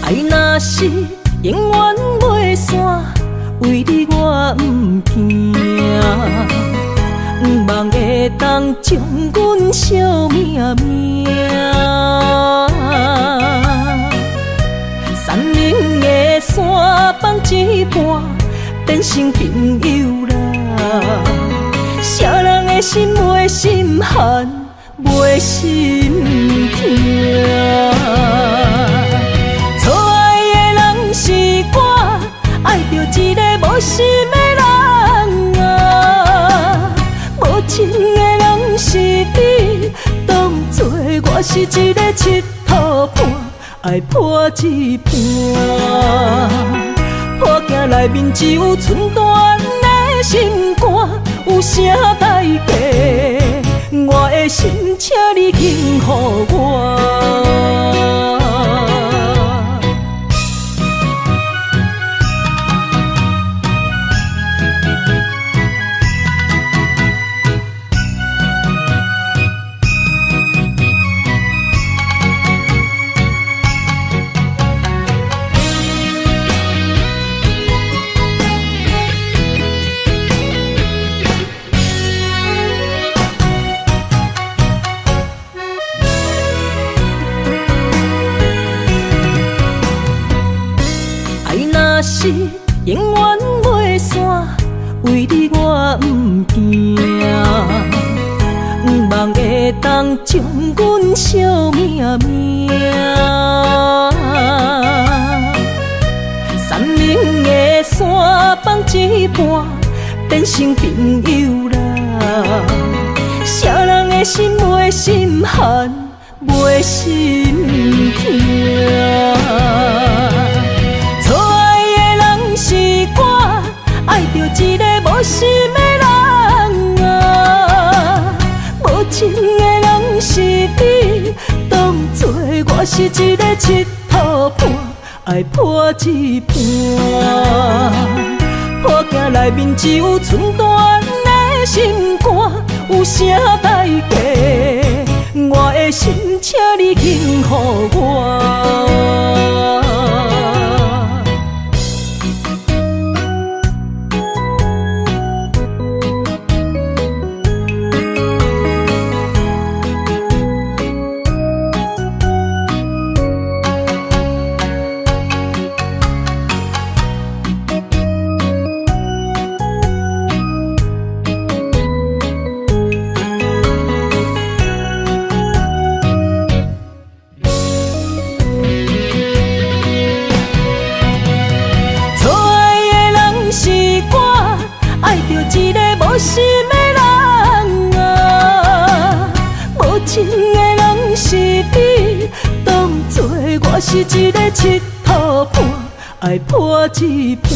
爱若是永远袂散，为你我不惊。毋望会当将阮惜命命。山林的山放一半，变成朋友啦。啥人的心袂心寒，袂心痛。错爱的人是我，爱着一个无心的人啊。无情的人是你，当作我是一个佚佗伴，爱破一半。破镜内面只有寸断的心肝，有啥代价？我的心，请你轻予我。是永远袂散，为你我不惊。毋望会当将阮惜命命。山林的山放一半，变成朋友啦。啥人的心袂心寒，袂心痛。是我爱着一个无心的人啊，无情的人是你，当作我是一个佚佗伴，爱破一半。破镜内面只有寸断的心肝，有啥代价？我的心，请你轻予我。无心的人啊，无情的人是你，当作我是一个佚佗伴，爱破一半。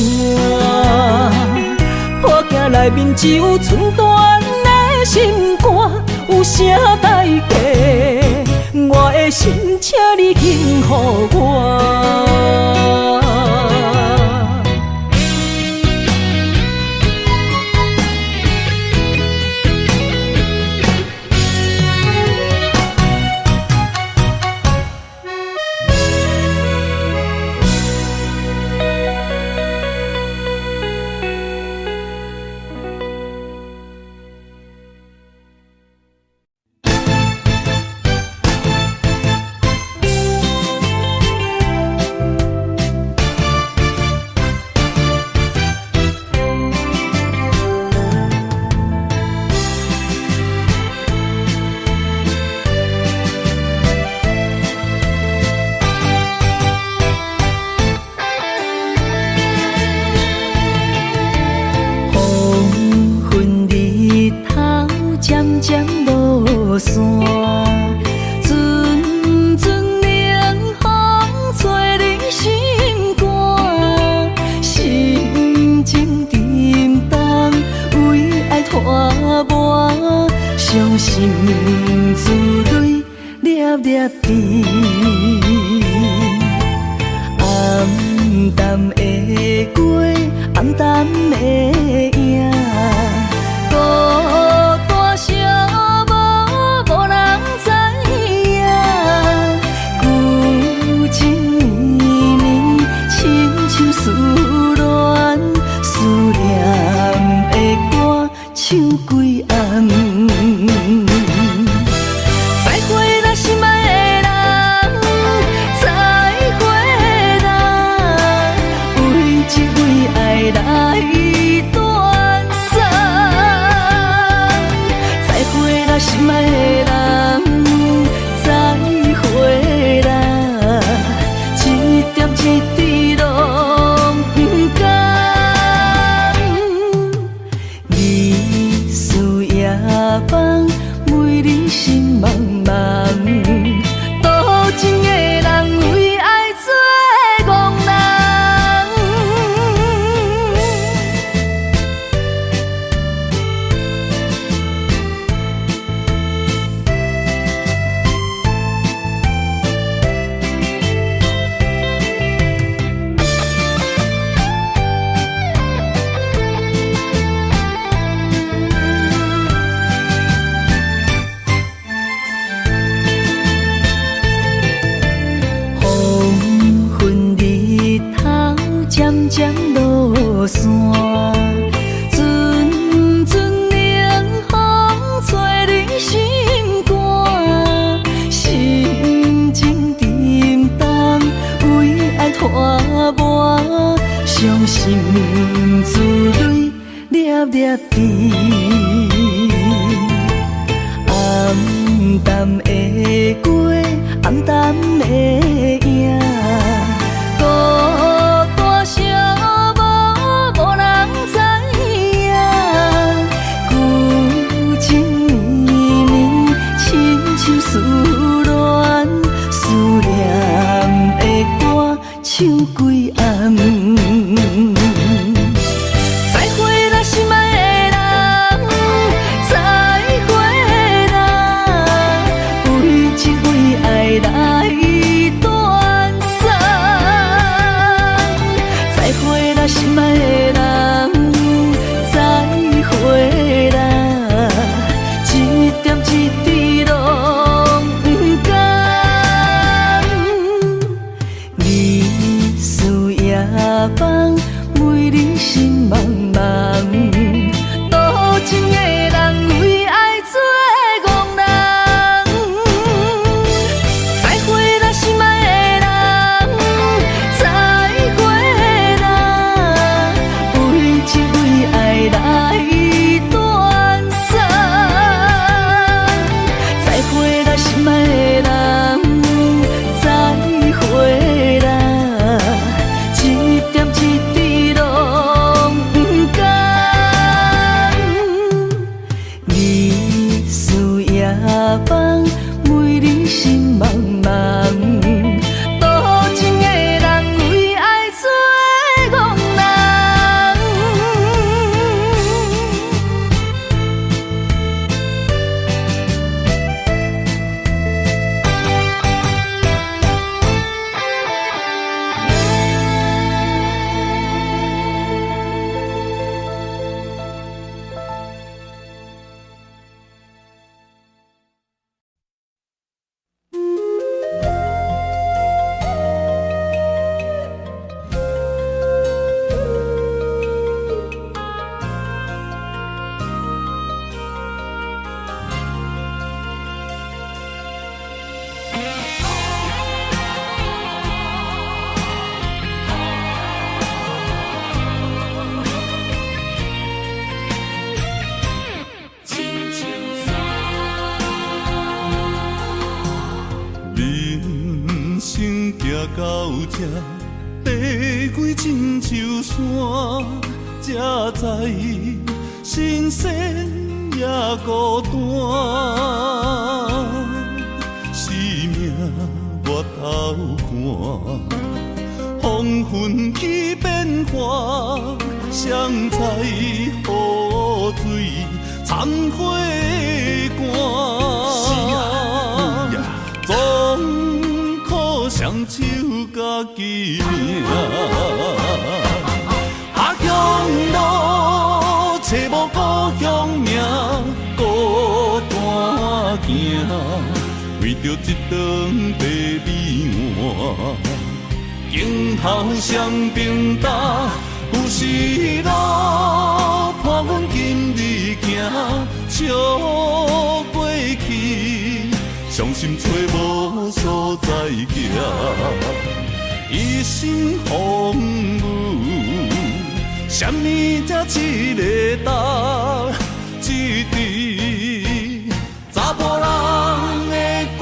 破镜内面只有寸断的心肝，有啥代价？我的心，请你轻予我。山，阵阵冷风吹你心肝，心情沉重，为爱拖磨，伤心珠泪粒粒滴。暗淡的过，暗淡的影，孤单寂寞，无人知影。旧情绵绵，亲像思恋，思念的歌唱几暗。再会啦，心爱的人，再会啦，为情为爱来断送。再会啦，心爱的人，再会啦，一点一滴拢不甘。日思夜梦，为你心茫茫，多情的人为爱做憨人。再会啦，心爱的人，再会啦，为情为爱来断送。再会啦，心爱的人，再会啦，一点一滴拢不甘。日思夜梦，为你心茫茫，多情的人为爱做憨人。人生行到这，爬过亲像山，才知新鲜也孤单。生命越头看，黄昏起变化，谁知雨水残花干。总可双手家己命，下乡路找无故乡名，孤单行，为着一顿白米碗，镜头双平搭，有时路伴阮今日行，笑过去。伤心找无所在行，一心风雨，什么才一个答？一支查甫人的歌。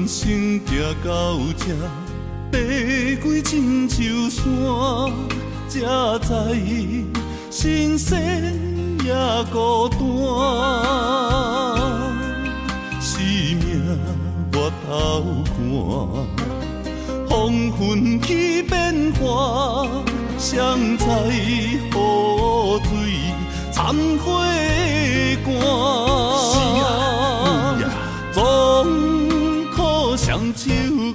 行到这，爬过亲像山，才知新鲜也孤单。生命越头看，黄昏起变化，谁知雨水残花干。总可双手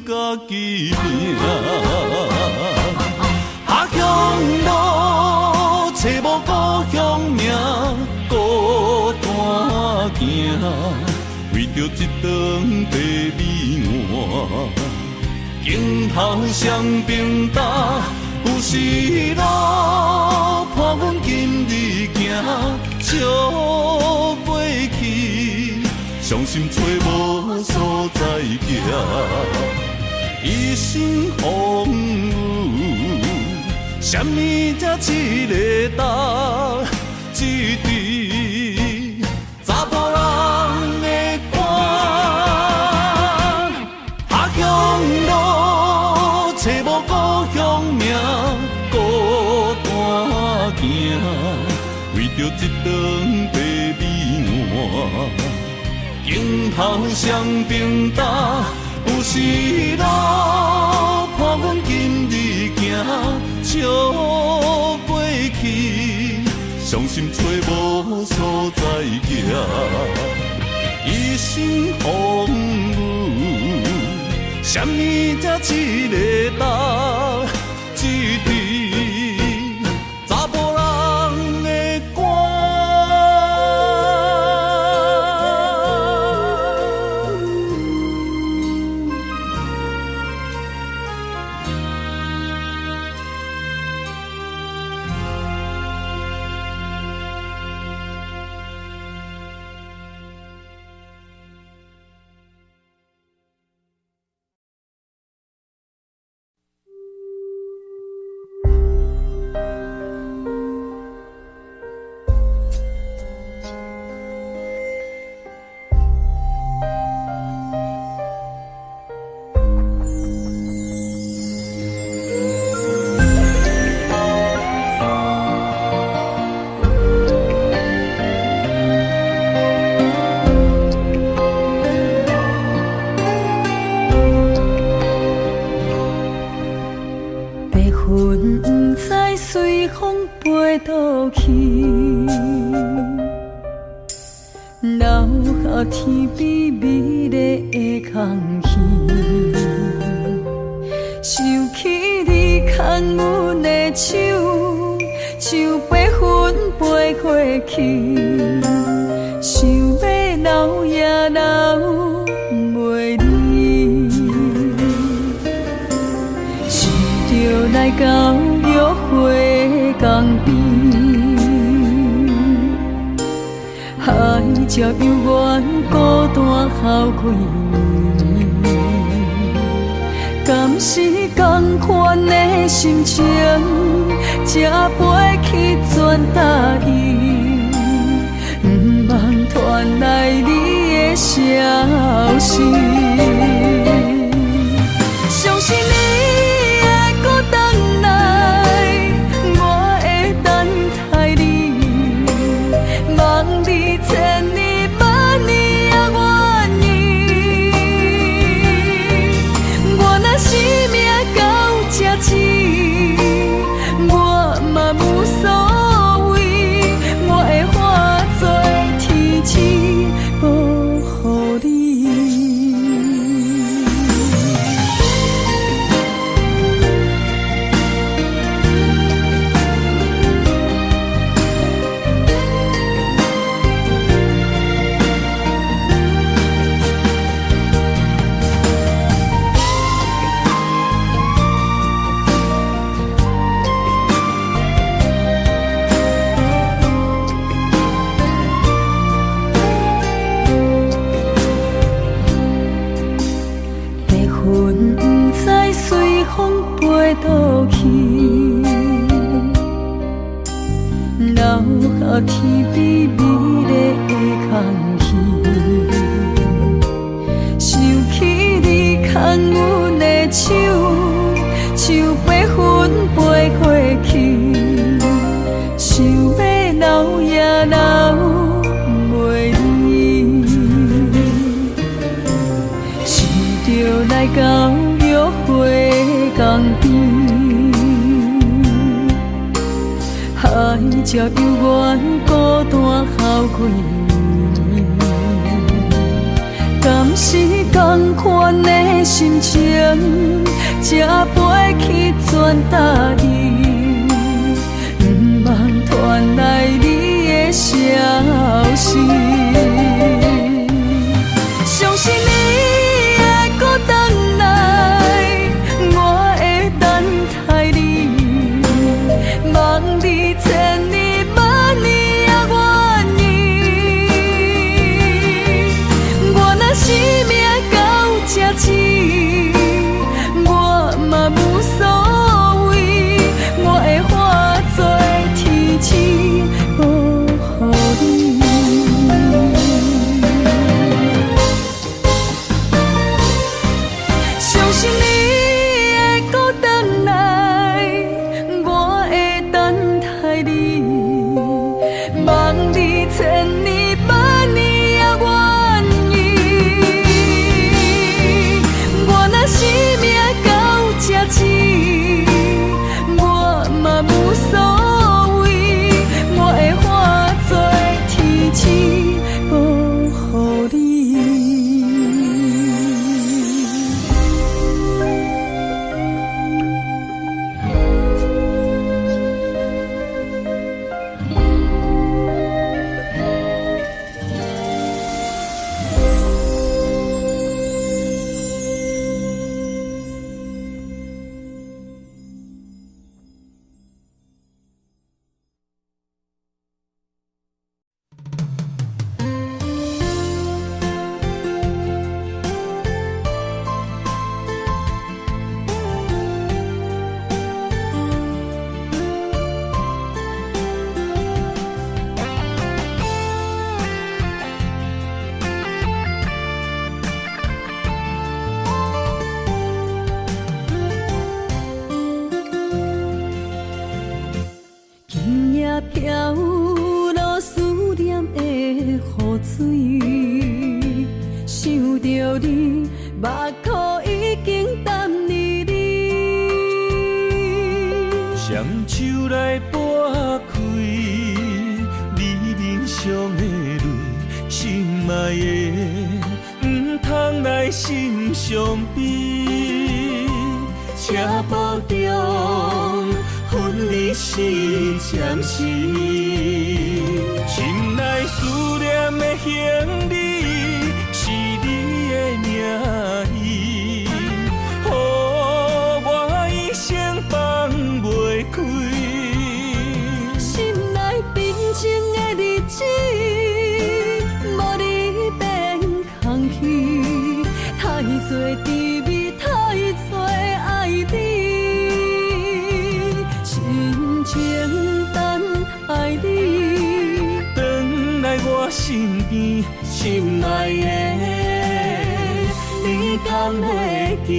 家记命。下乡路，找无故乡名，孤单行，为着一顿白米碗。镜头双边搭，有时路伴阮今日行，笑袂去，伤心找无所在行。一生风雨，什么才一个答？一滴查甫人的肝。下乡路，找无故乡名，孤单行，为着一顿白米碗。镜头双边搭，有时路伴阮今日行，笑袂去，伤心找无所在行。一生风雨，什么才一个答？一滴查甫人的肝。云在随风飞倒去，留下天边美丽的空气。想起你牵阮的手，像白云飞过去，想要留也留袂离。想着来到约会江边，海才犹原孤单好几年。敢是同款的心情，才飞去全答应，不茫传来你的消息。相信你会搁回来，我会等待你，望你千年万年也愿意。我若生命到这止，我嘛无所谓，我会化作天使保护你。云在随风飞倒去，留下天边美丽的空气。想起你牵阮的手，像白云飞过去，想要留也留袂离。想着来到约会江边，海才犹原孤单好几年。敢是同款的的心情，才飞去传达伊，毋茫传来你的消息。相信你会搁回来，我会等待你，望你千年万年也愿意。我若生命到这止，我嘛无所谓，我会化作天使保护你。相信你会搁回来，我会等待你，望你千年万年也愿意。我若生命到这止，我嘛无所谓，我会化作天使保护你。今夜飘落思念的雨水，想着你，目眶已经淡离你。双手来拨开你面上的泪，心爱的，唔通来心伤悲，车保重。分离是暂时，心内思念的行李是你的名字，予我一生放袂开。心内平静的日子，无你变空虚，太多滋味，太多爱你。深情等待你，回来我身边，心爱的，你敢会记？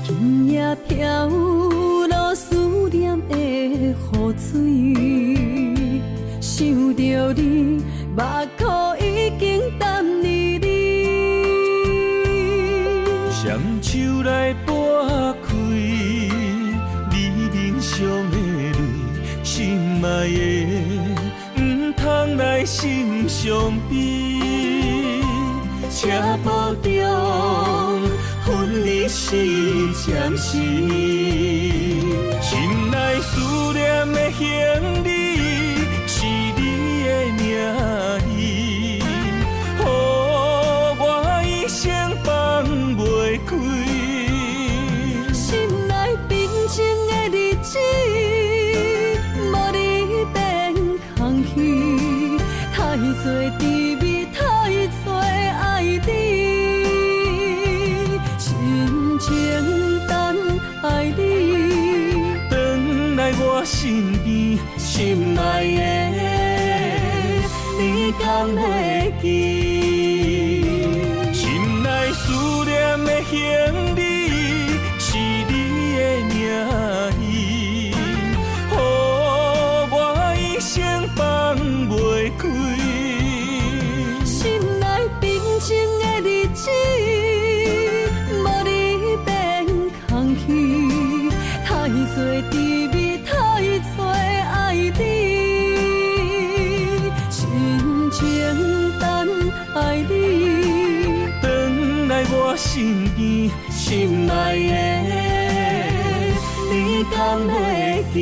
今夜飘落思念的雨水，想着你，目眶已经淡离你。双手来拨开你面上的泪，心爱的，唔通来心伤悲，车保重。分离是暂时，心内思念的行李是你的名字，予我一生放袂开。心内平静的日子，无你变空虚，太多滋味，太多爱你。情等爱你，回来我身边，心爱的，你敢会记？心内思念的行李是你的名字，予我一生放袂开。心内平静的日子，无你变我身边，心内的你敢会记？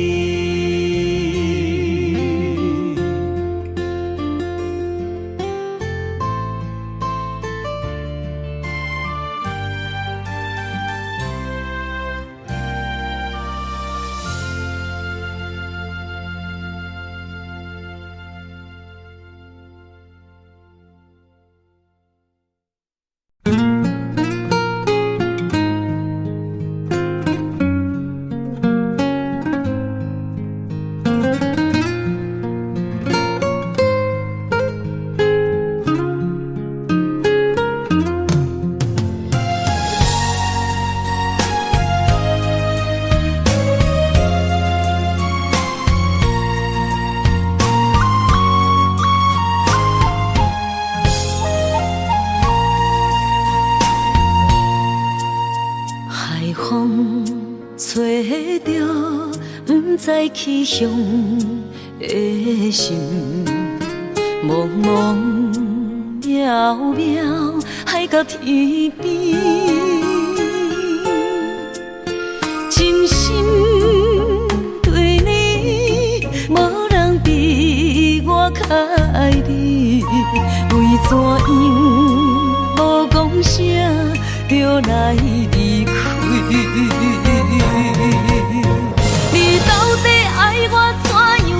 知去向的心，茫茫渺渺，海到天边，真心对你，无人比我较爱你。为怎样无讲声就来离开？你到底爱我怎样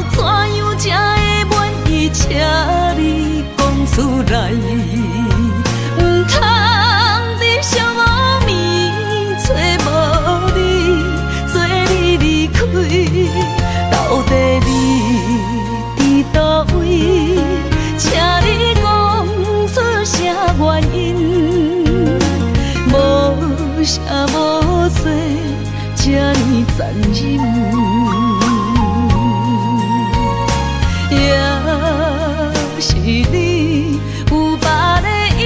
才会满意？请你讲出来，不通在寂无眠找无你，做你离开。到底你伫倒位？请你讲出啥原因？无啥无做。这呢残忍，也是你有别的意。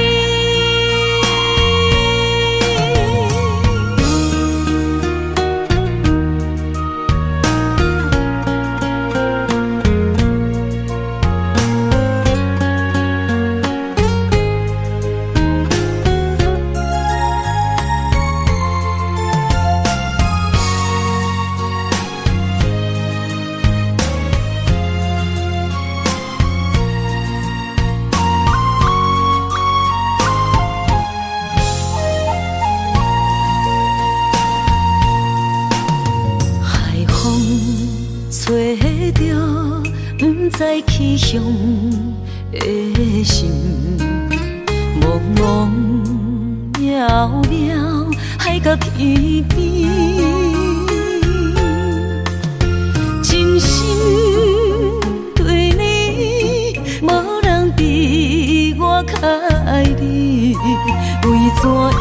知去向的心，茫茫渺渺，海到天边，真心对你，无人比我较爱你。为怎样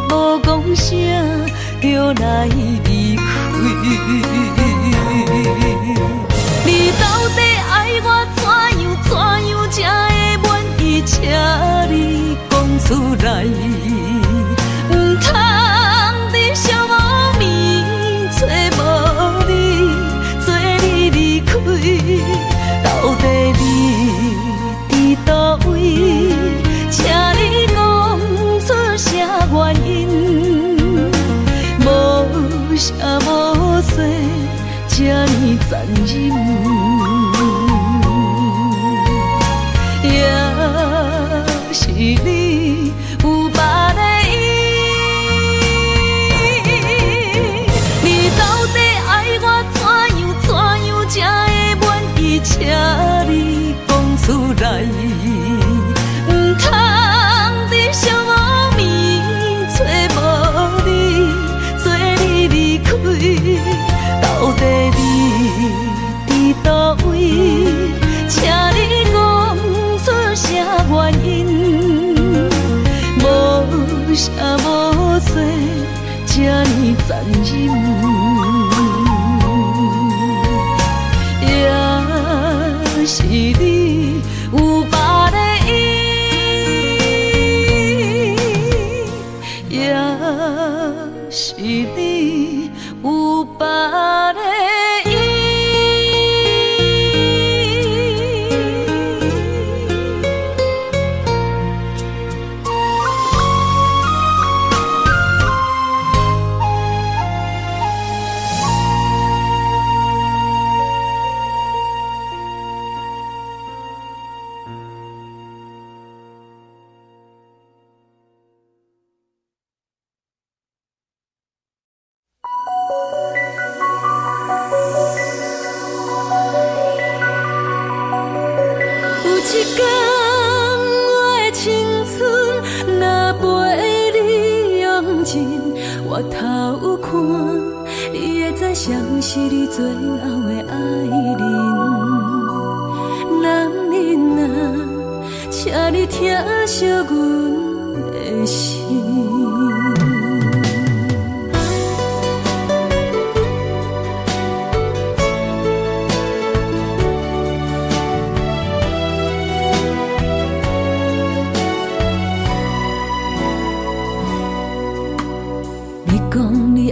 无讲声就来离开？你到底爱我怎样才会满意？请你讲出来，不通在寂无眠找无你，做你离开。到底你伫倒位？请你讲出啥原因？无啥无做。这呢残忍，也是你有别的意。你到底爱我怎样才会满意？请你讲出来，不通在寂无眠找无你，做你离开。到底你伫倒位？请你讲出啥原因？无啥无做，这呢残忍，也是你有别的意，也是你有别的意。我头看，你会知谁是你最后的爱人。男人啊，请你疼惜阮的心。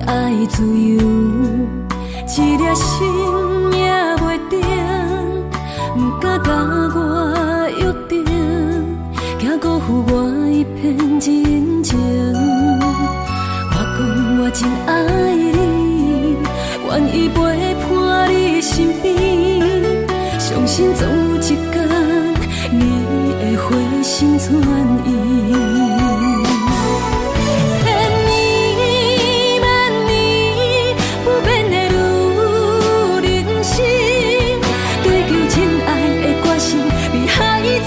爱自由，一粒心命袂定，不敢甲我约定，惊辜负我一片真情。我讲我真爱你，愿意陪伴你身边，相信总有一天你会回心转意。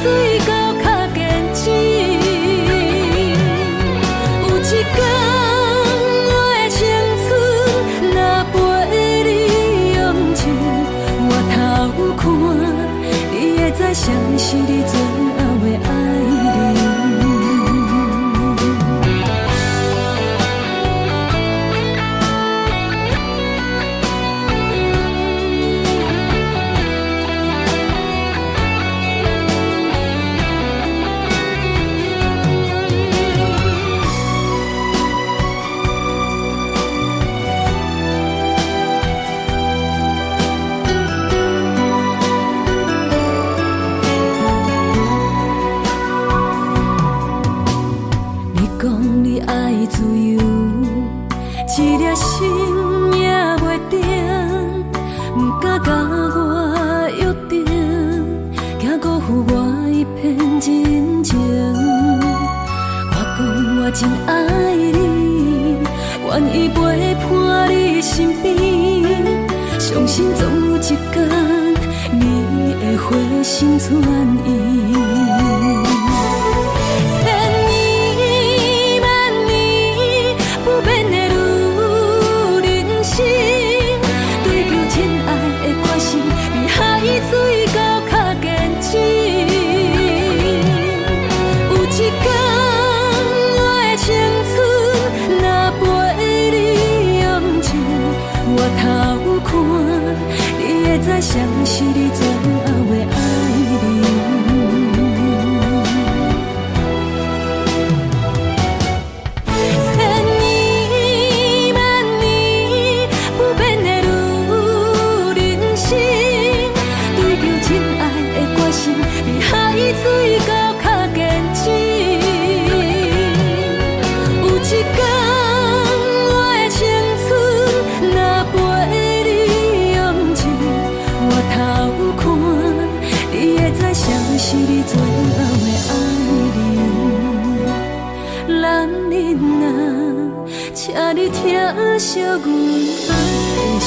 水到较坚持，有一天我的青春若陪你用尽，我头看你会知谁是你最后的爱人。自由，一粒心命袂定，不敢甲我约定，惊辜负我一片真情。我讲我真爱你，愿意陪伴你身边，相信总有一天你会回心转意。水到较坚持，有一天我的青春若陪你用尽，我头看你会知谁是你最后的爱水到较坚持，有一天我的青春若陪你用尽，我头看你会知谁是你最后的爱人。男人啊，请你疼惜阮的心。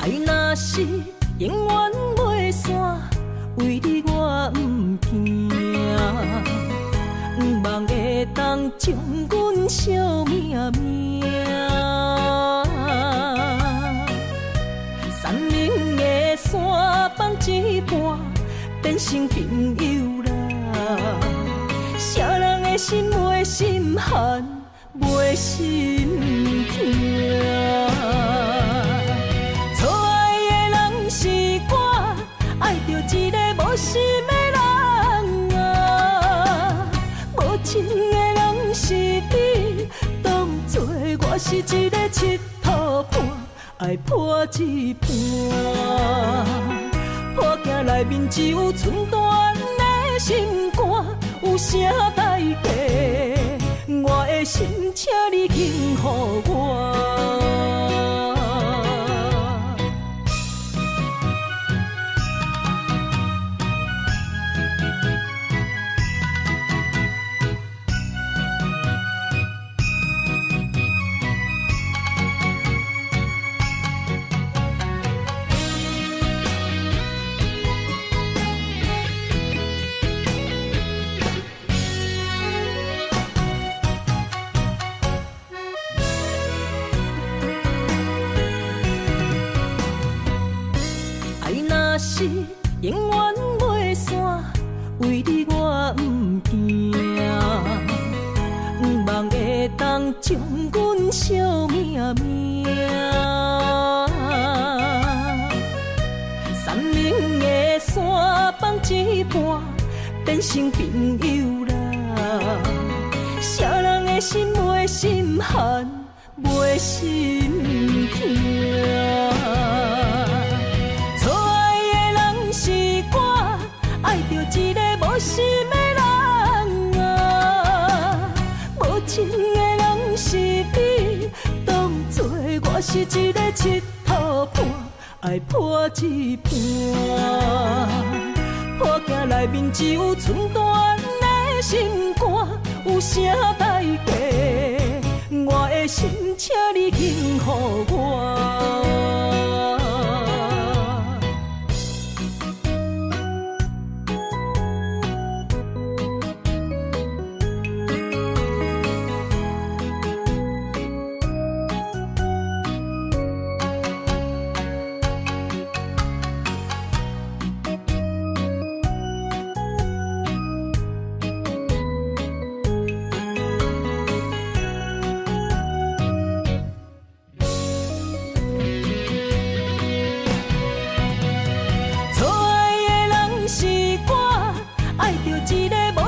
爱若是永远袂散，为你我不惊，不望会当将阮惜命命。山明的山放一半，变成朋友啦。啥人的心袂心寒，袂心痛。半，爱破一半。破镜内面只有寸断的心肝，有啥代价？我的心，请你轻予我。是永远袂散，为你我不惊，不望会当将阮惜命命。山明的山放一半，变成朋友啦。啥人的心袂心寒，袂心痛。爱着一个无心的人啊，无情的人是你，当作我是一个佚佗伴，爱破一半。破镜内面只有寸断的心肝，有啥代价？我的心，请你轻予我。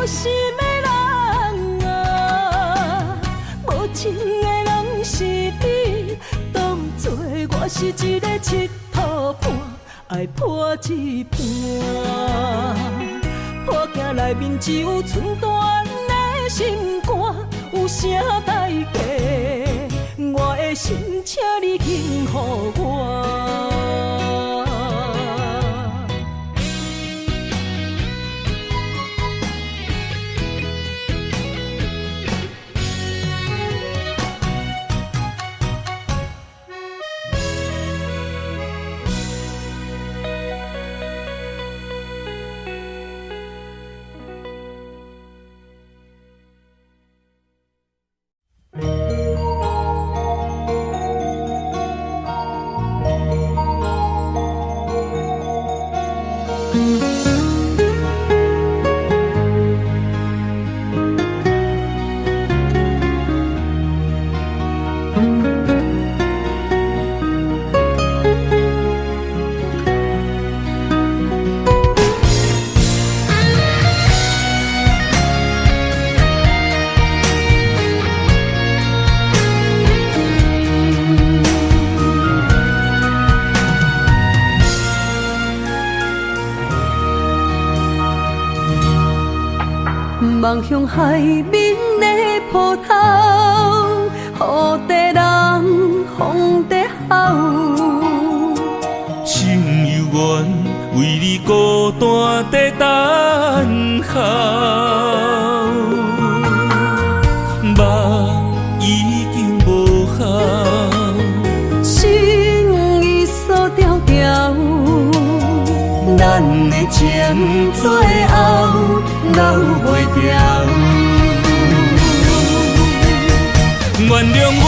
心的人啊，无情的人是你，当作我是一个佚佗伴，爱破一半。破镜内面只有寸断的心肝，有啥代价？我的心，请你轻予我。望向海面的波涛，雨地人，风地吼。心犹原为你孤单在等候，梦已经无效，心已锁条条，咱的情最后留袂掉。原谅我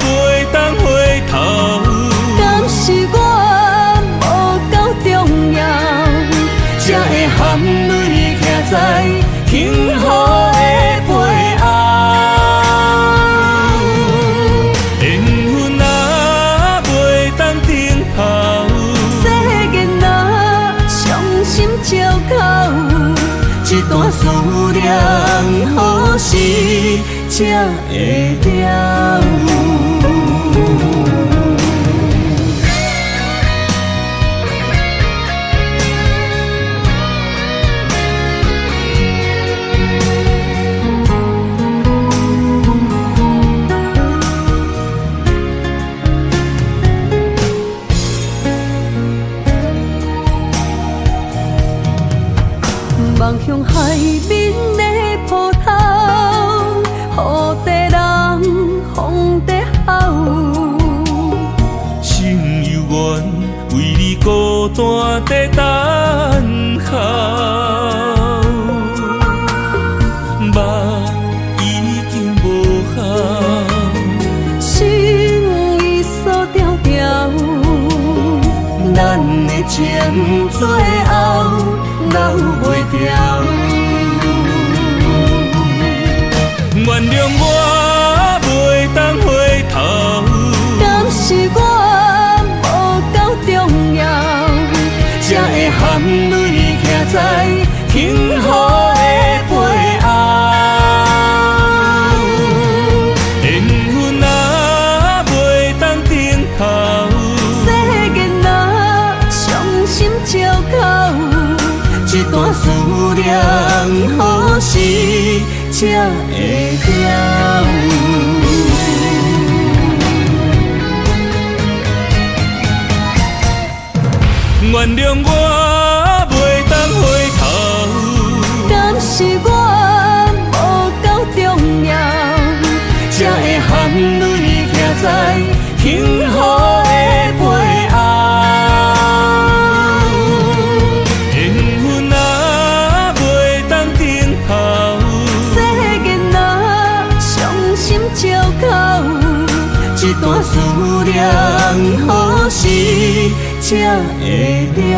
袂当回头，敢是我无够重要，才会含泪徛在幸福的背后。缘分若袂当停靠，世间若伤心借口，一段思念何时才会了？咱的情最后留袂掉。原谅我袂当回头，敢是我无够重要，才会含泪徛在幸福的背后。缘分啊袂当等候，世间若伤心借口，一段思念何时才会了？原谅我袂当回头，敢是我无够重要，才会含泪徛在幸福的背后。缘分啊袂当等候，世间若伤心借口，一段思念何时才会了？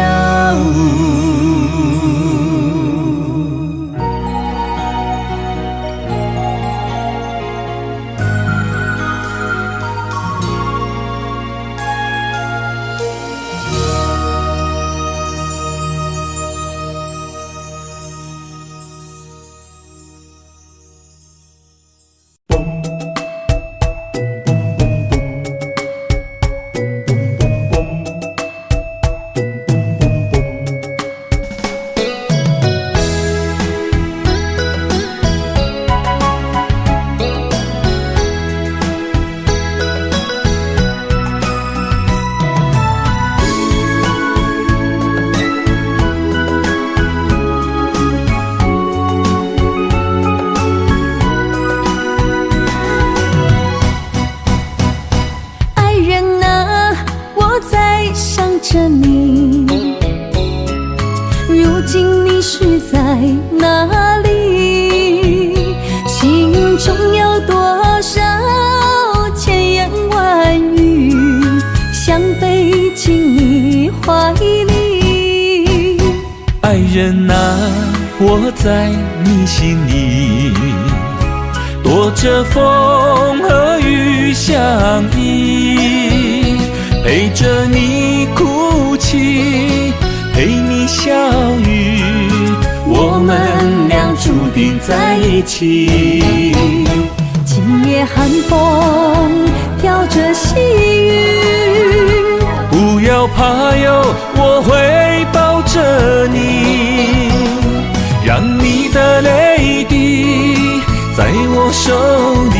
着你，如今你是在哪里？心中有多少千言万语，想飞进你怀里。爱人啊，我在你心里，躲着风和雨相依，陪着你哭泣，陪你笑语，我们俩注定在一起。今夜寒风飘着细雨，不要怕哟，我会抱着你，让你的泪滴在我手里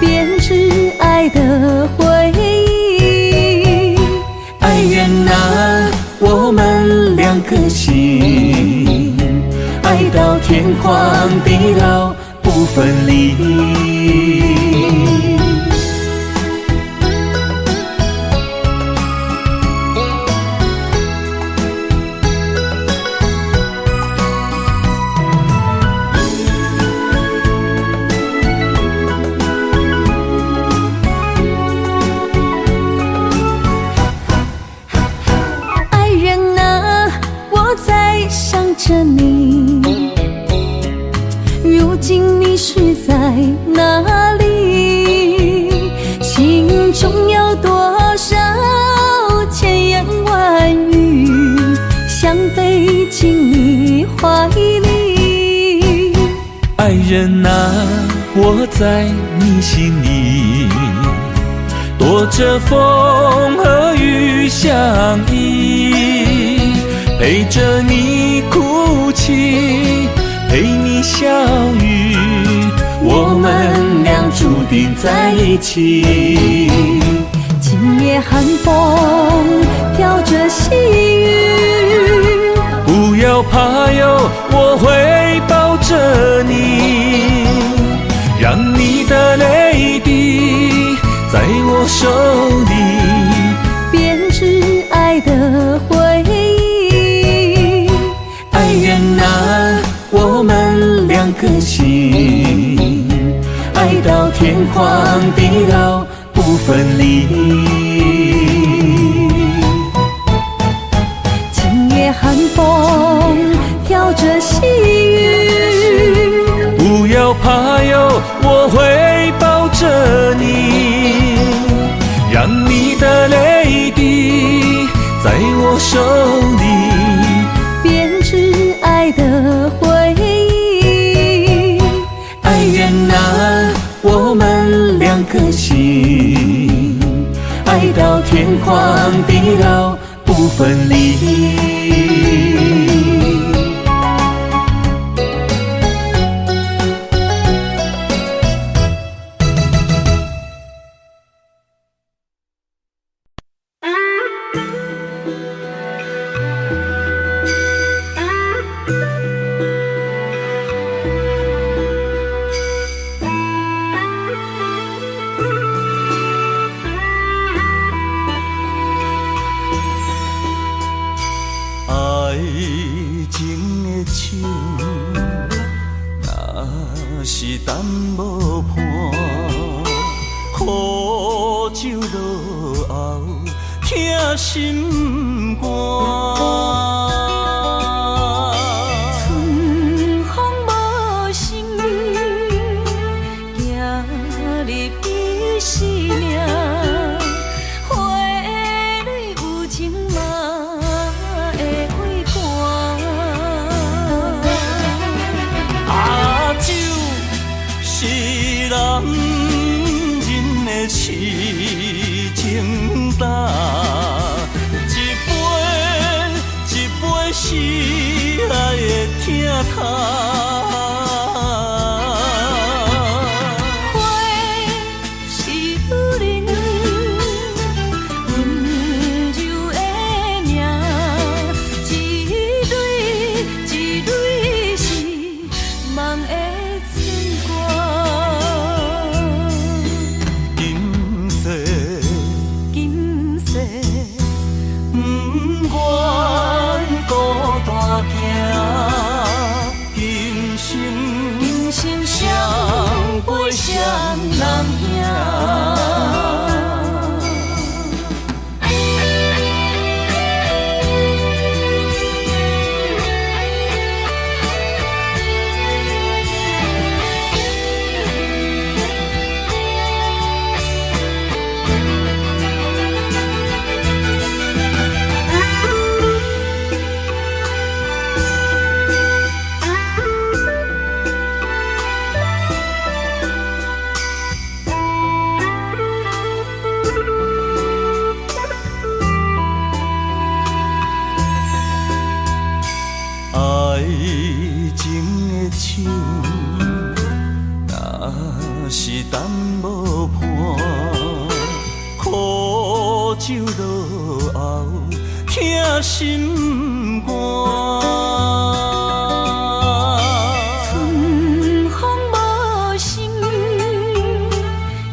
编织爱的回忆。爱人啊，我们两颗心，爱到天荒地老不分离。着你，如今你是在哪里？心中有多少千言万语，想飞进你怀里。爱人啊，我在你心里，躲着风和雨相依，陪着你哭泣，陪你笑语，我们俩注定在一起。今夜寒风飘着细雨，不要怕哟，我会抱着你，让你的泪滴在我手里编织爱的回忆。爱人啊，我们两颗心，爱到天荒地老不分离。受你，编织爱的回忆。爱人啊，我们两颗心，爱到天荒地老不分离。爱情的树，若是等无伴，苦酒落后，疼心肝。春风无心，行入伊生命。花蕊有情嘛会会寒。啊，酒是男人的痴情胆，一杯一杯是爱的疼痛。花是女人温柔的名，一蕊一蕊是梦的牵挂。今世今世不愿孤单行，今生今生相陪双人行。爱情的树，若是等无伴，苦酒落后，疼心肝。春风无心，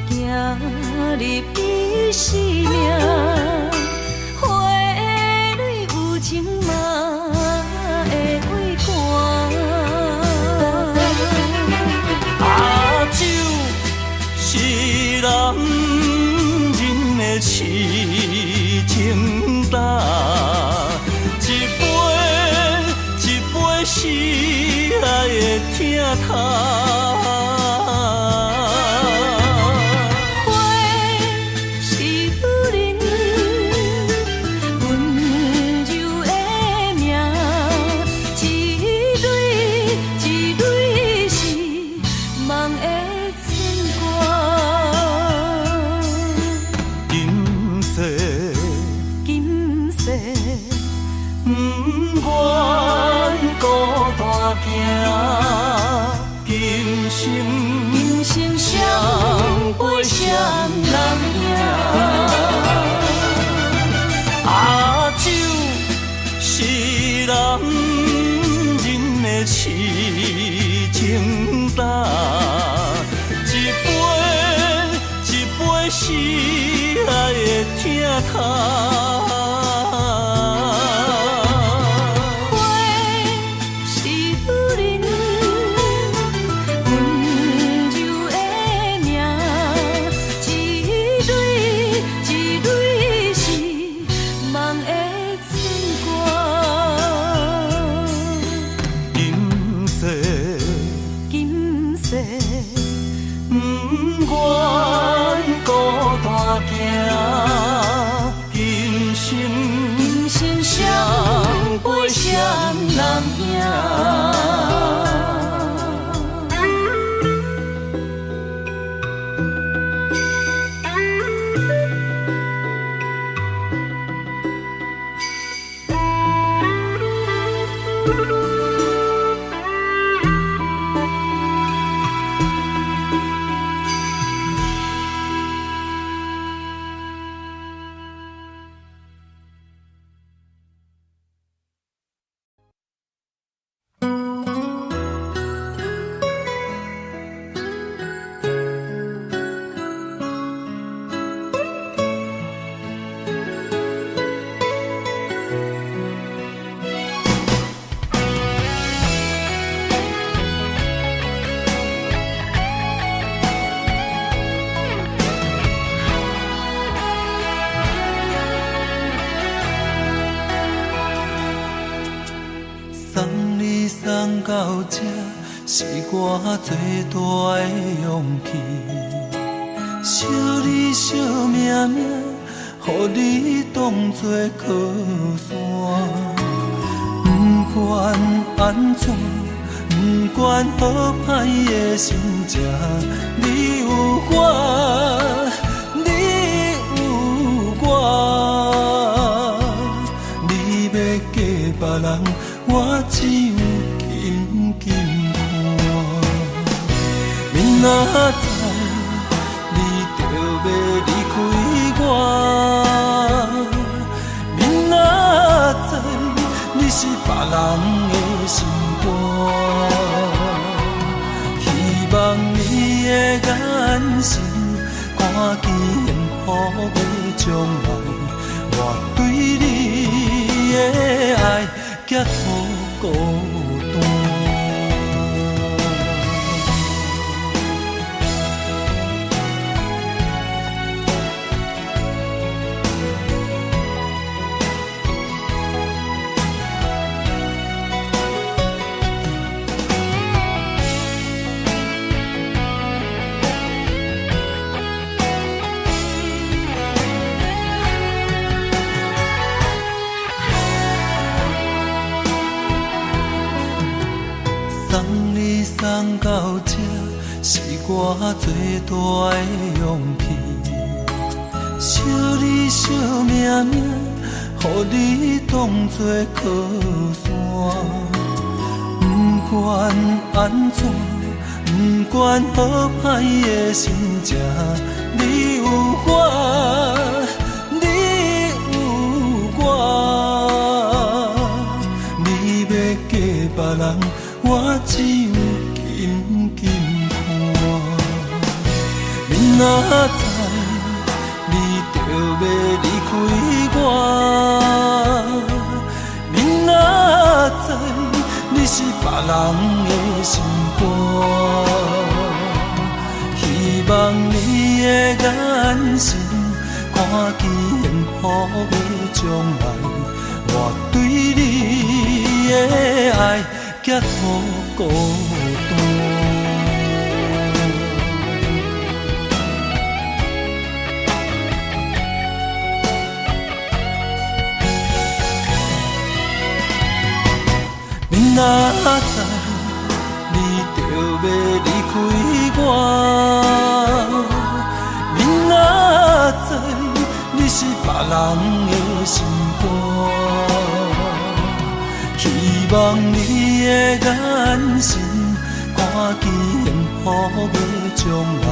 行入伊生命。花蕊有情嘛会会寒。啊，酒是男人的痴情胆，一杯一杯是爱的疼痛。花是女人温柔的名，一蕊一蕊是梦的牵挂。今世今世不愿孤单行，今生今生相陪双人行。啊，酒是男人的痴情胆，一杯一杯是爱的疼痛。是女人温柔的名，一蕊一蕊是梦的牵挂。今世今世不愿孤单行，今生会谁人赢？送到这，是我最大的勇气。惜你惜命命，予你当作靠山。不管安怎，不管好歹的心情，你有我，你有我。你要嫁别人，我只有紧紧看。明仔载你就要离开我，明仔载你是别人的心肝。希望你的眼神看见幸福的将来，我对你的爱结好孤单。送你送到这，是我最大的勇气。惜你惜命命，予你当作靠山。不管安怎，不管好歹的心情，你有我，你有我。你要嫁别人，我只有紧紧看。明仔载你就要离开我，明仔载你是别人的心肝。希望你的眼神看见幸福的将来，我对你的爱结好孤单。明仔载你就要离开我，明仔载你是别人的心肝。希望你的眼神看见幸福的将来，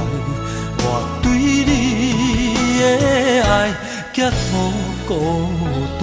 我对你的爱结好孤单。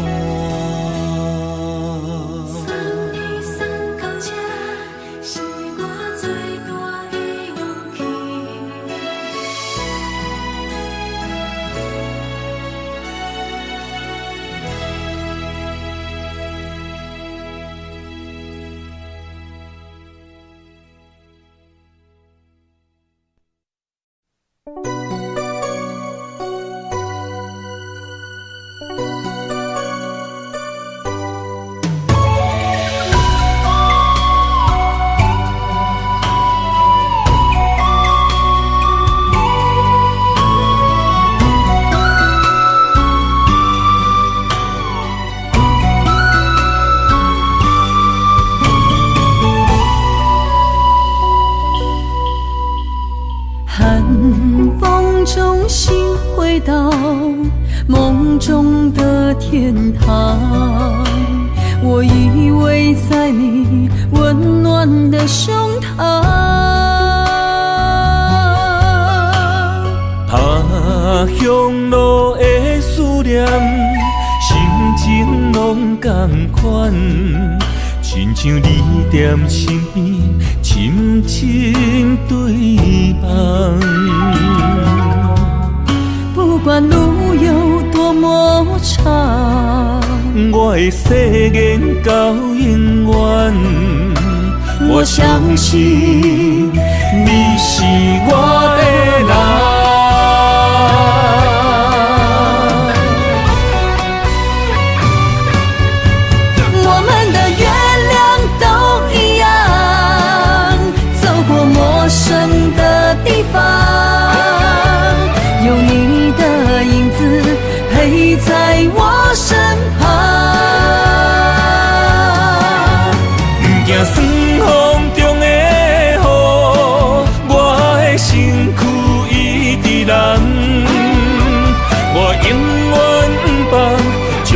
梦中的天堂，我依偎在你温暖的胸膛。他乡路的思念，心情拢同款，亲像你踮身边，深深对望。不管路有多么长，我的誓言到永远。我相信你是我的人。我们的月亮都一样，走过陌生的地方，有你的影子陪在我身旁。不惊酸风中的雨，我的身躯一直蓝。我永远不放，将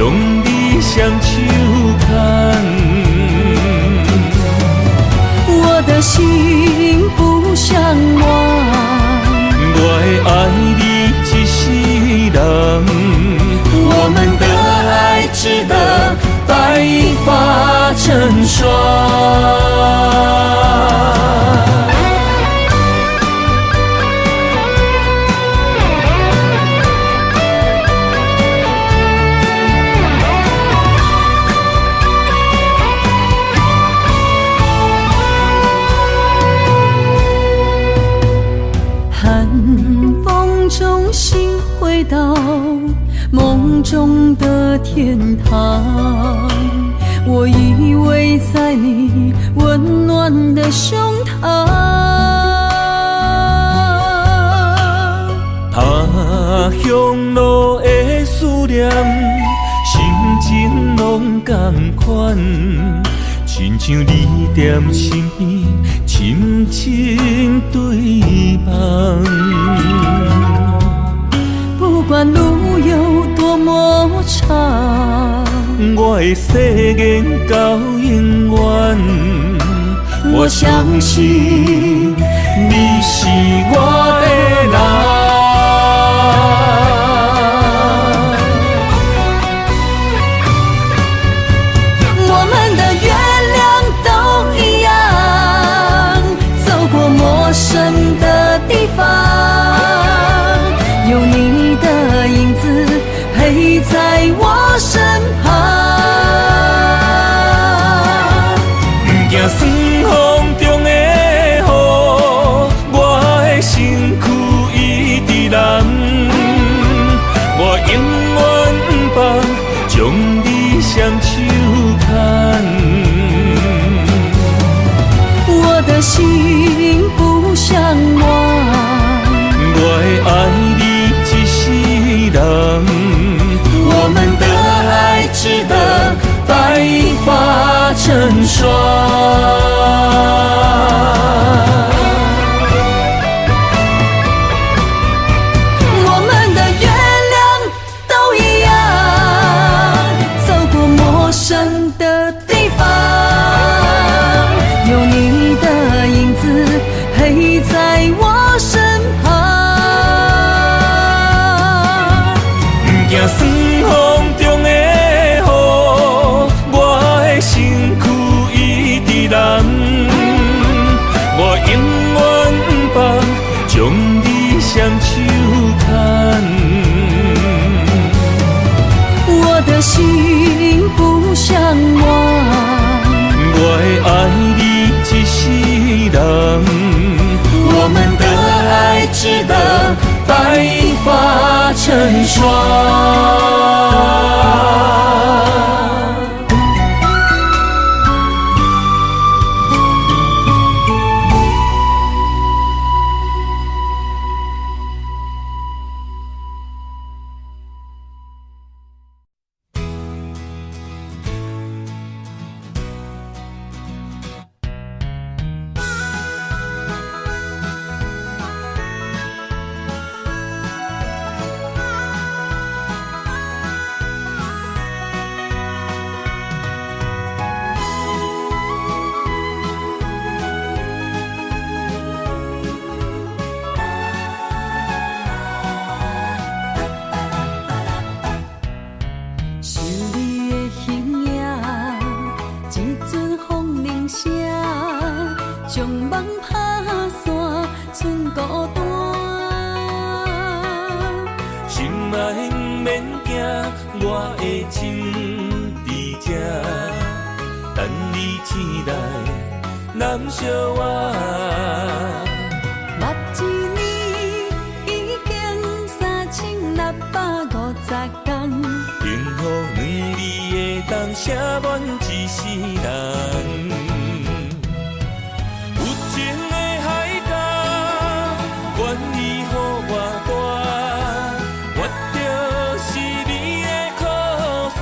你双手牵。我的心不像我，我会爱你一世人。我们的爱值得白发成霜。寒风中心回到梦中的天堂，我依偎在你温暖的胸膛。他乡路的思念，心情拢同款，亲像你踮身边，深深对望。不管路有多么长，我的誓言到永远。我相信你是我的人。我们的月亮都一样，走过陌生的地方，有你的影子陪在我身旁。不惊酸风中的雨，我的身躯一直蓝。我永远不放，将你双手牵。我的心不像我，我会爱你一世人。我们的爱值得白发成霜。我们的月亮都一样，走过陌生的地方，有你的影子陪在我身旁。不惊酸风中的雨，我的身躯一直蓝。我永远不放，将你双手牵。我的心不像我，我会爱你一世人。我们的爱值得白发成霜。惊，我的心伫这，等你醒来，难相偎。目一年已经3650天，幸福两字会当写满一世人。有情的海角，愿意予我大，我就是你的靠山。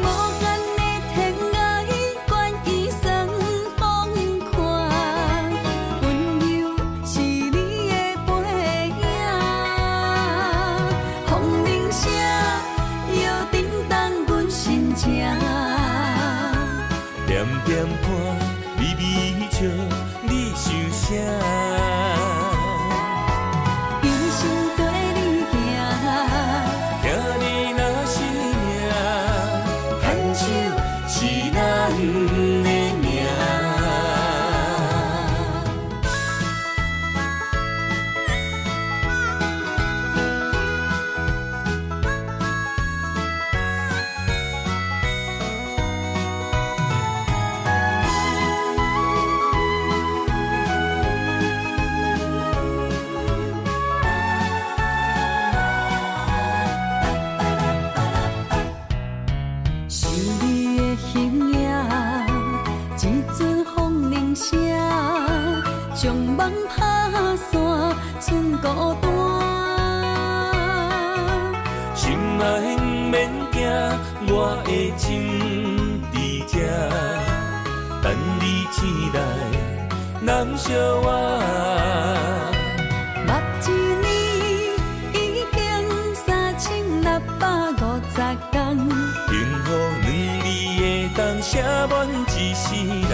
无限的天涯，愿意算风看，温柔是你的背影。风铃声摇叮当阮心情，点点看，微微笑，你想啥？一生跟你行，行你若是命，牵手是咱的命。想你的形影，一阵风铃声，将梦拍散，剩孤单。心爱不免惊，我的心伫这，等你醒来，难相偎。目一年已经3650天，幸福两字会当写满一世人。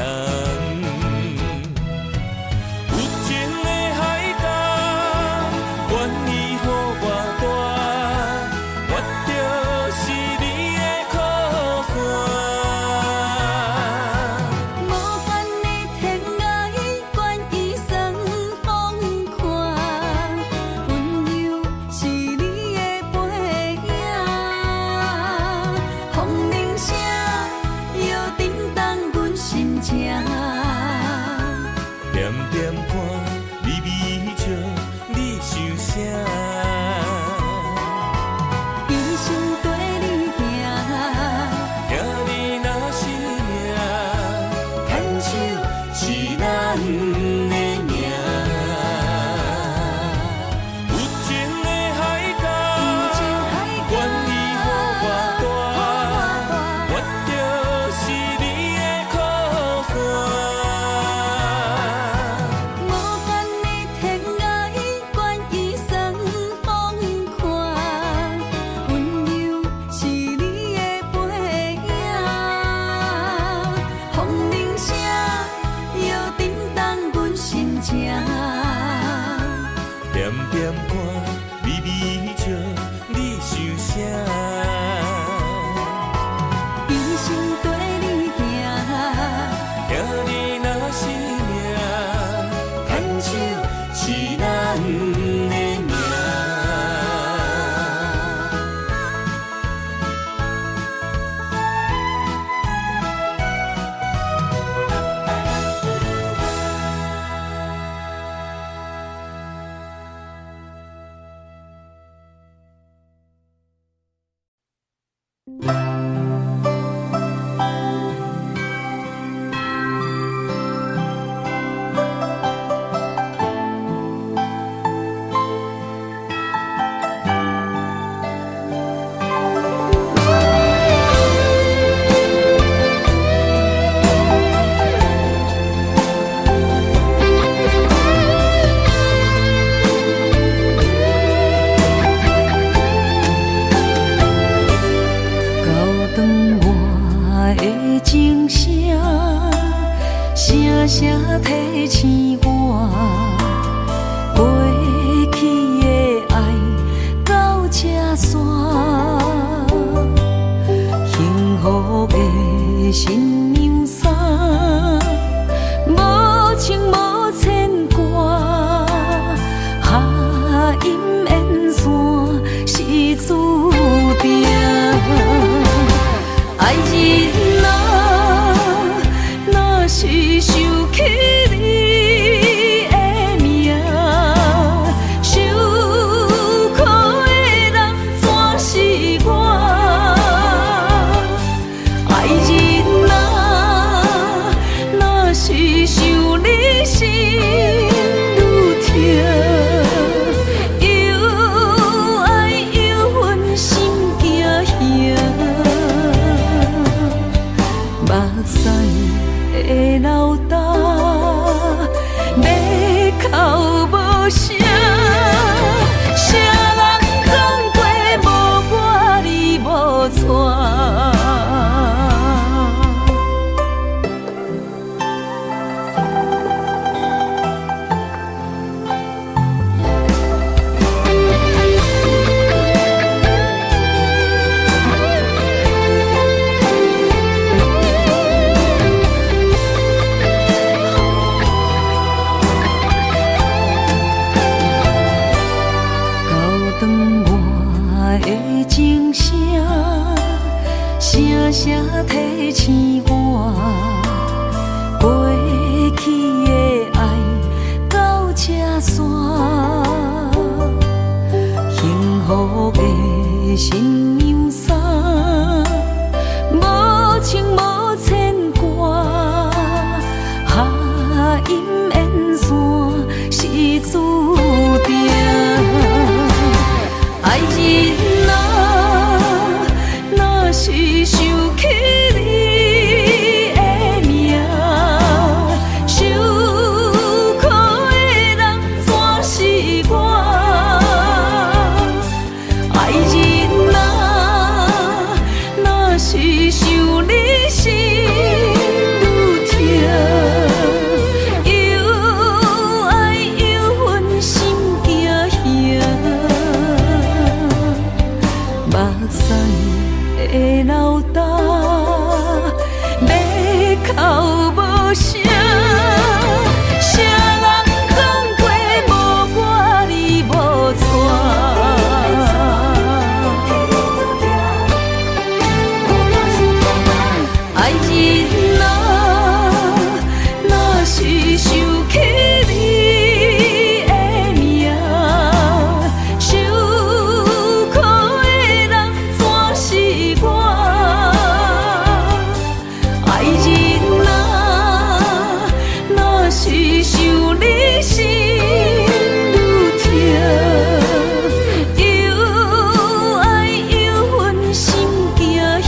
有情的海角，愿意予我大，我就是你的靠山。无限的天涯，愿意算风看，温柔是你的背影。风铃声摇叮当阮心情，点点看，微微笑，你想啥？一生跟你行，行你若是命，牵手是咱的命。有情的海角，愿意予我大，我就是你的靠山。无限的天涯，愿意算风看，温柔是你的背影。风铃声摇叮当阮心情，点点看，微微笑，你想啥？一生跟你行，行你若是命，牵手是咱的命。到我的情声，声声提醒我，过去的爱到这线，幸福的新娘衫，无情无牵挂，下阴缘线是注定。爱人啊，若是想起你的名，受苦的人全是我。爱人啊，若是想你心愈痛，又爱又恨心惊吓。目屎的流干，要哭无声。谁人讲过无我你无带？爱人啊，若是想起你的名，受苦的人全是我。爱人啊，若是想你心愈痛，又爱又恨心惊吓。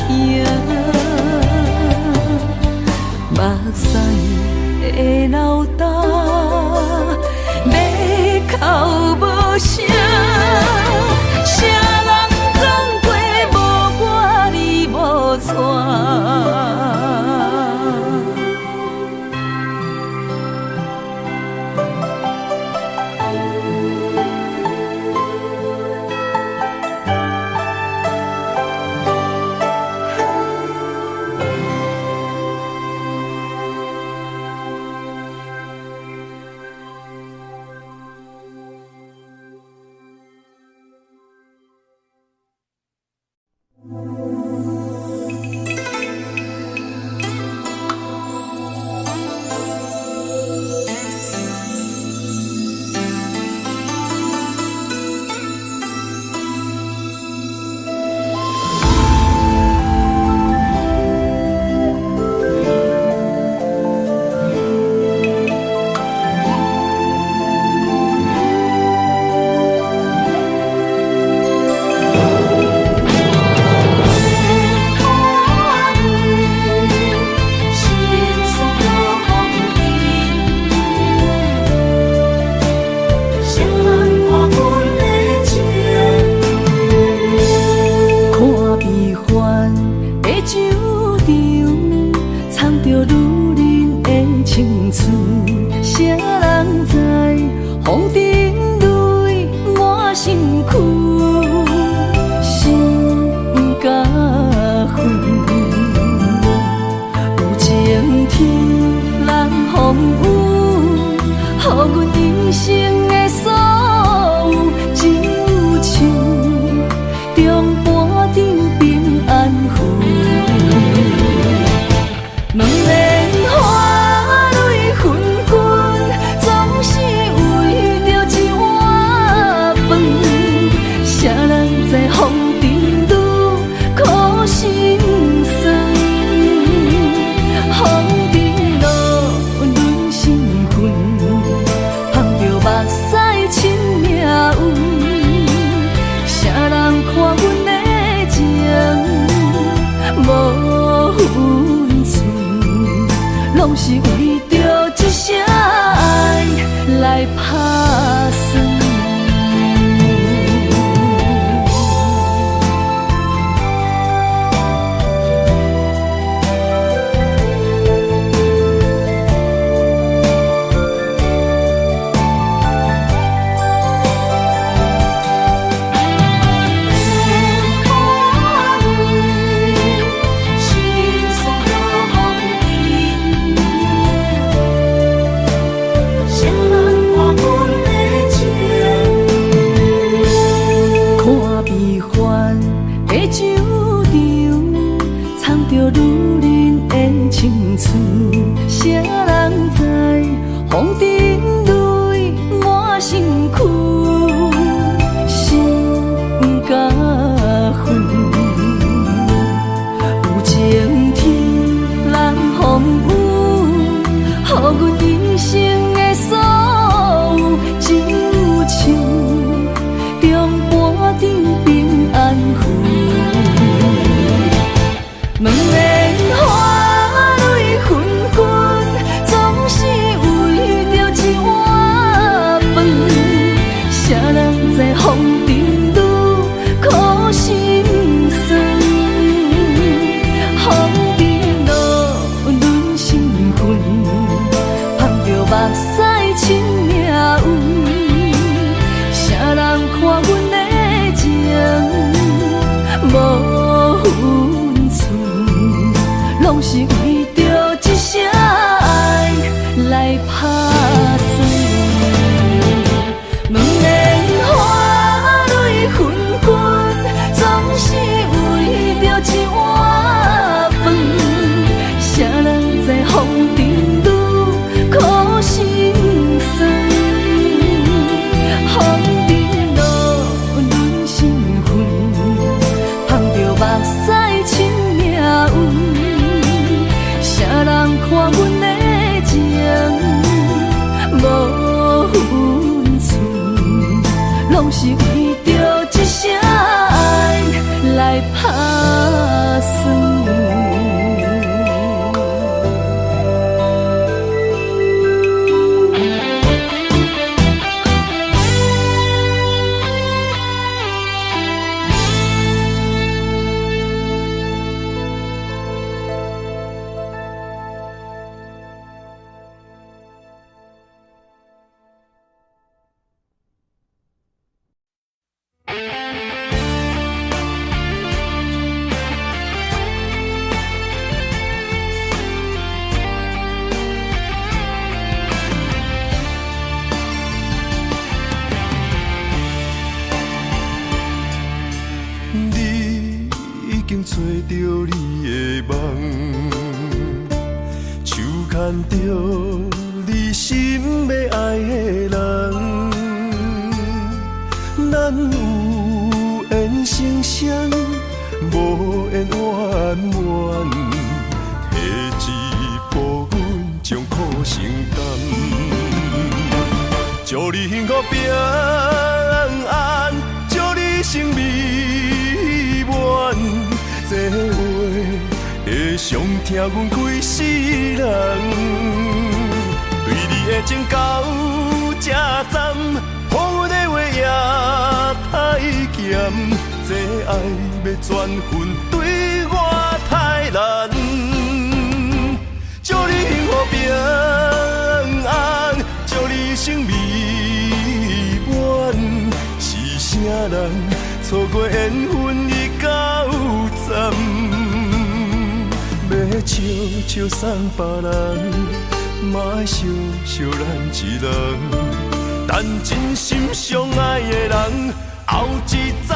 目屎的流干，要哭无声。谁人讲过无我你无带？悲欢的酒场，藏着女人的青春。谁人知风尘泪满身躯，心甲魂。有情天人风雨，予阮一生的所有，只有唱中半场平安符。问莲花泪纷纷，总是为着一碗饭。谁人知风尘路苦心酸，风尘路阮心魂，捧着目屎亲命运。谁人看阮的情无分寸，拢是为着一声爱来打算。问莲花泪纷纷，总是为着一碗饭。谁人知风尘路苦心酸，风尘路阮心魂，捧着目屎亲命运。谁人看阮的情无分寸，拢是为着一声爱来打算。找着你的梦，手牵着你心要爱的人，咱有缘成双，无缘圆满，提一步阮将苦承担，祝你幸福平安，祝你生美满。这话会伤疼阮规世人，对你的情到这站，予阮的话也太咸，这爱要转分对我太难。祝你幸福平安，祝你生美满，是啥人错过缘分已到站，要笑笑送别人，嘛爱惜惜咱一人，等真心相爱的人后一站。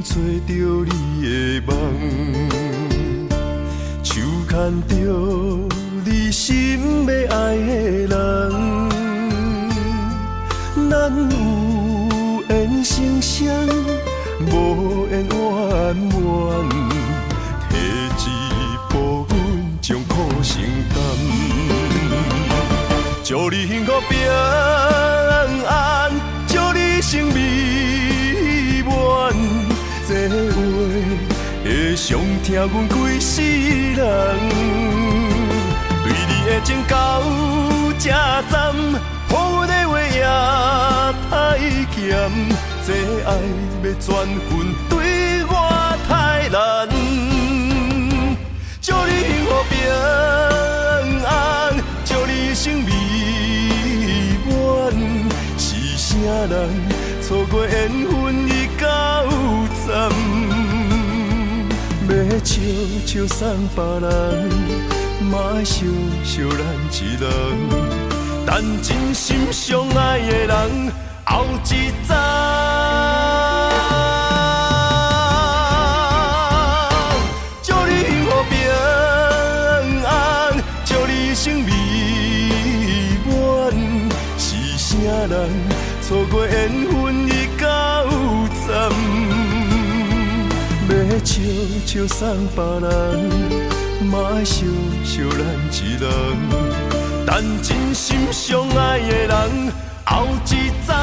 找着你的梦，手牵着你心要爱的人，咱有缘成双，无缘圆满，提一步阮将苦承担，祝你幸福平安，祝你生美满。这话会伤疼阮规世人，对你的情到这站，予阮的话也太咸，这爱要转分对我太难。祝你幸福平安，祝你生美满。是啥人错过缘分已到站？要笑笑送别人，嘛爱惜惜咱一人。但真心相爱的人，后一站。祝你幸福平安，祝你生美满。是啥人错过缘分已到站？要笑笑送别人，嘛爱惜惜咱一人。但真心相爱的人，后一站。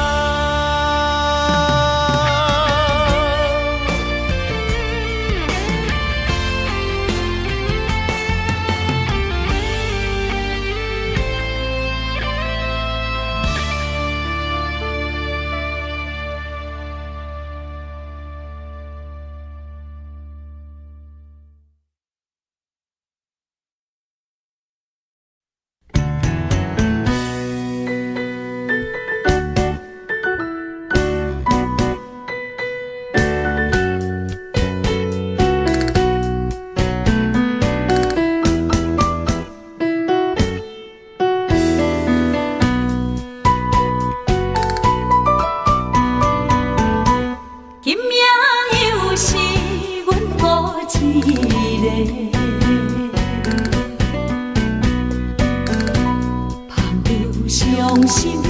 伤心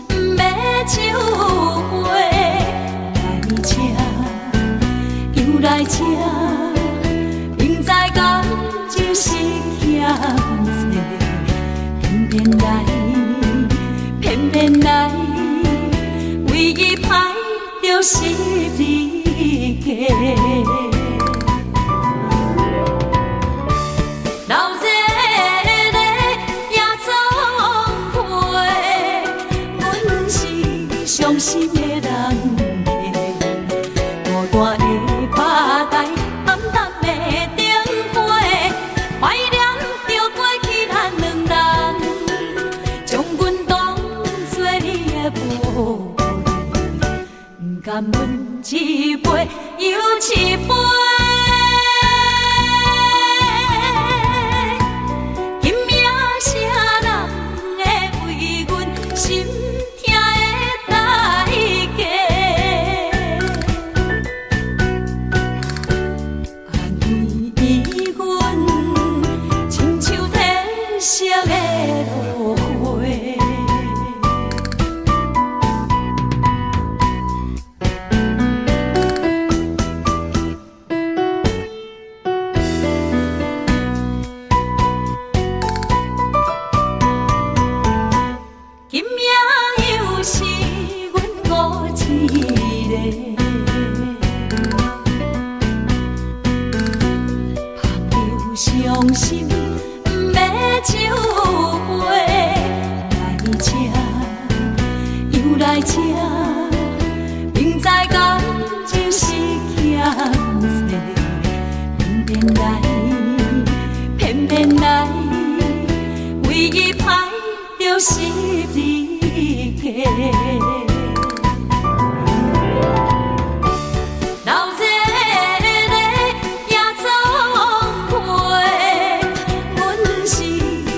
不要酒杯来吃，又来吃，明知感情是欠债，偏偏来，偏偏来，为伊歹着心里家。伤心的人孤单的吧台，暗淡的灯花，怀念着过去咱两人，将阮当作你的宝贝，不甘阮一杯又一杯。伤心不要酒杯来吃，又来吃，明知感情是欠债，偏偏来，偏偏来，为伊歹着心里家。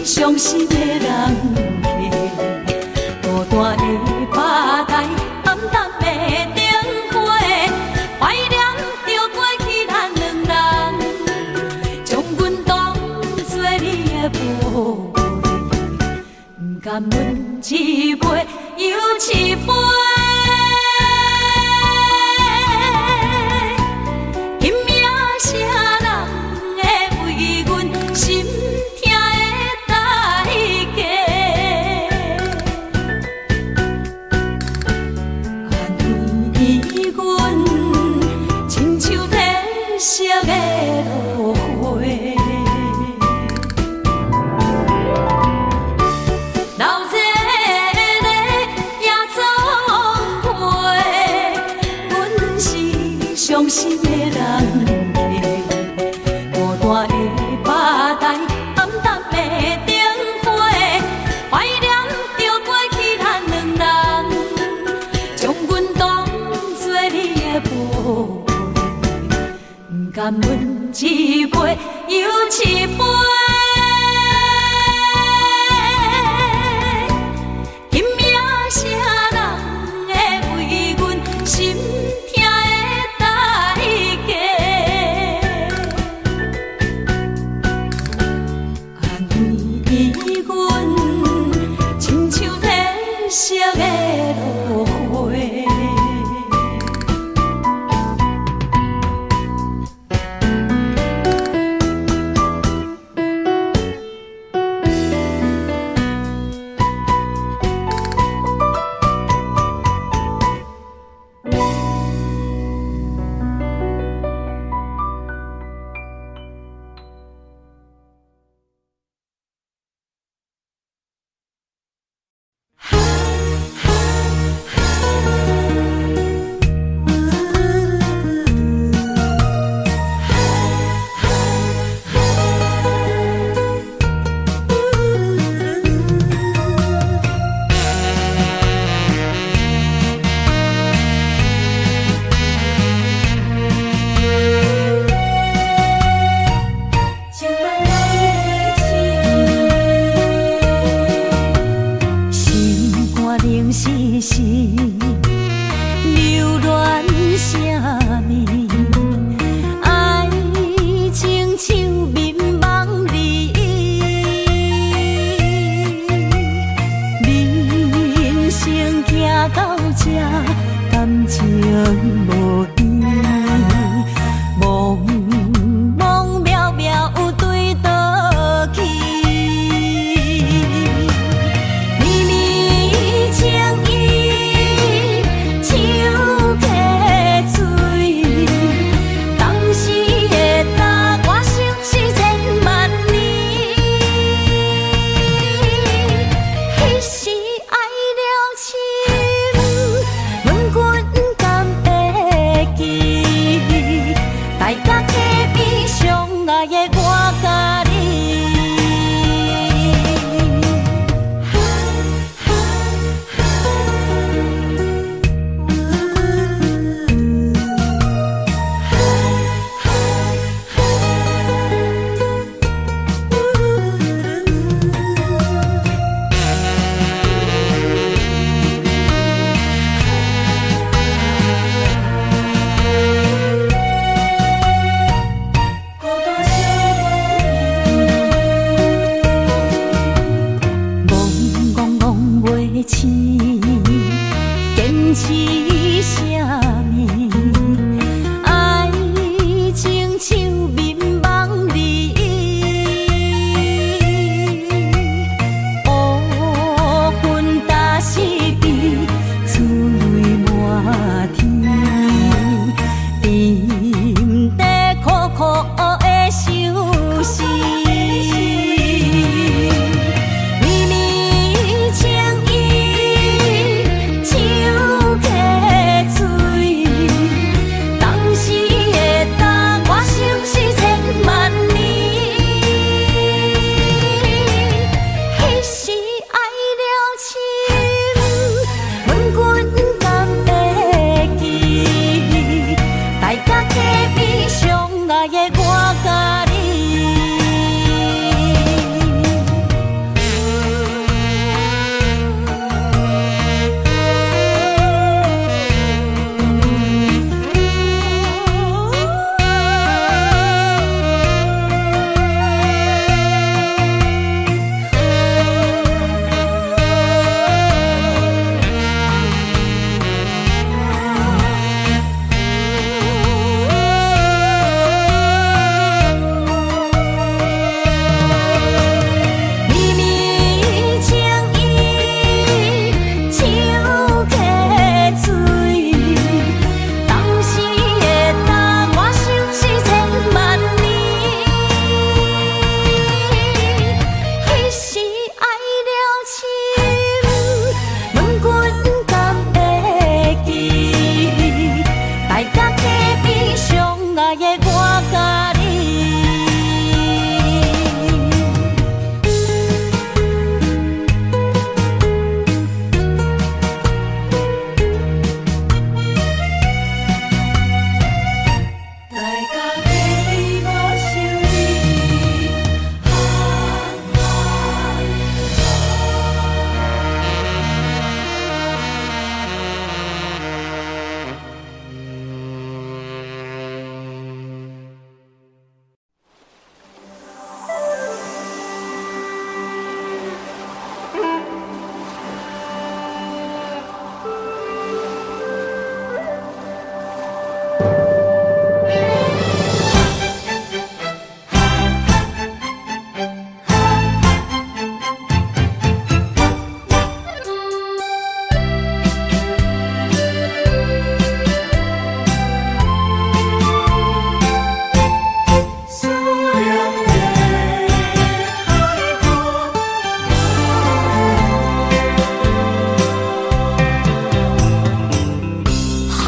伤心的人孤单的吧台，暗淡的灯花，怀念着过去咱两人，将阮当作你的宝贝，不甘阮一杯又一杯。心的人客，孤单的巴台，暗淡的灯花，怀念着过去咱两人，将阮当作你的宝贝，不甘阮一杯又一杯。今夜啥人会为阮心痛的代价？安慰阮，亲像褪色的落花。情意手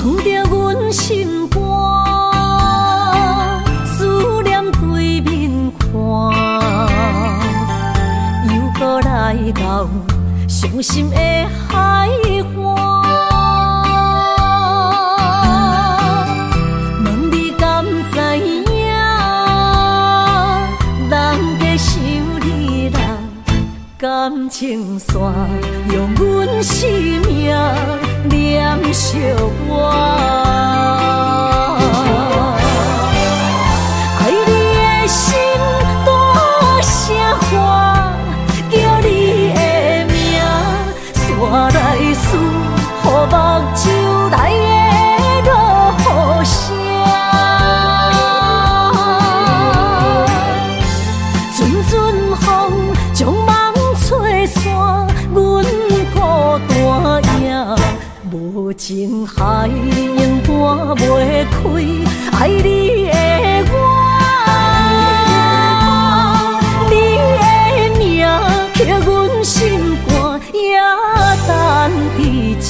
放着阮心肝，思念对面看，又搁来到伤心的海岸。问你敢知影？人在想你啦，感情线用阮生命念惜我。爱你的心大声喊，叫你的名，山来思，予目睭来的落雨声。阵阵风将梦吹散，阮孤单影，无情海涌半袂开，爱你的我，你的名刻阮心肝，也等伫这。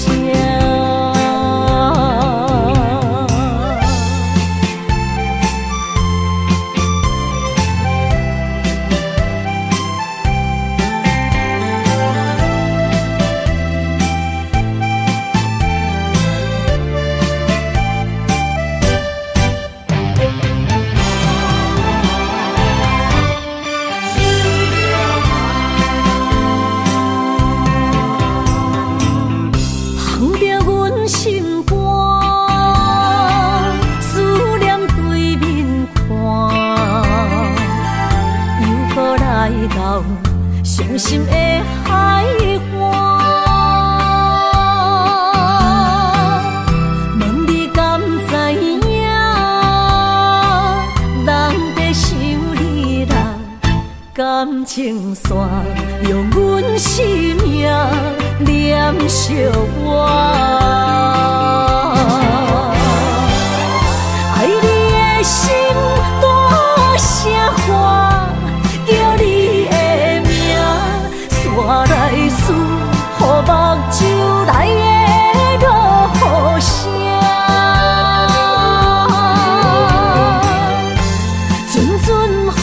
放着阮心肝，思念对面看，又搁来到伤心的海岸。问你敢知影？人在想你啦，感情线用阮生命念惜我。爱你的心大声喊，叫你的名，山来思，予目睭来的落雨声。阵阵风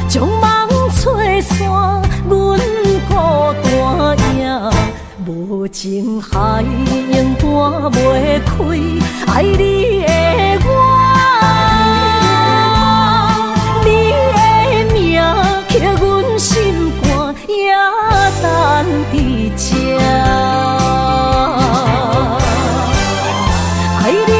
将梦吹散，阮孤单影，无情海涌半袂开，爱你的我，你的名刻阮心肝，也等伫这。爱你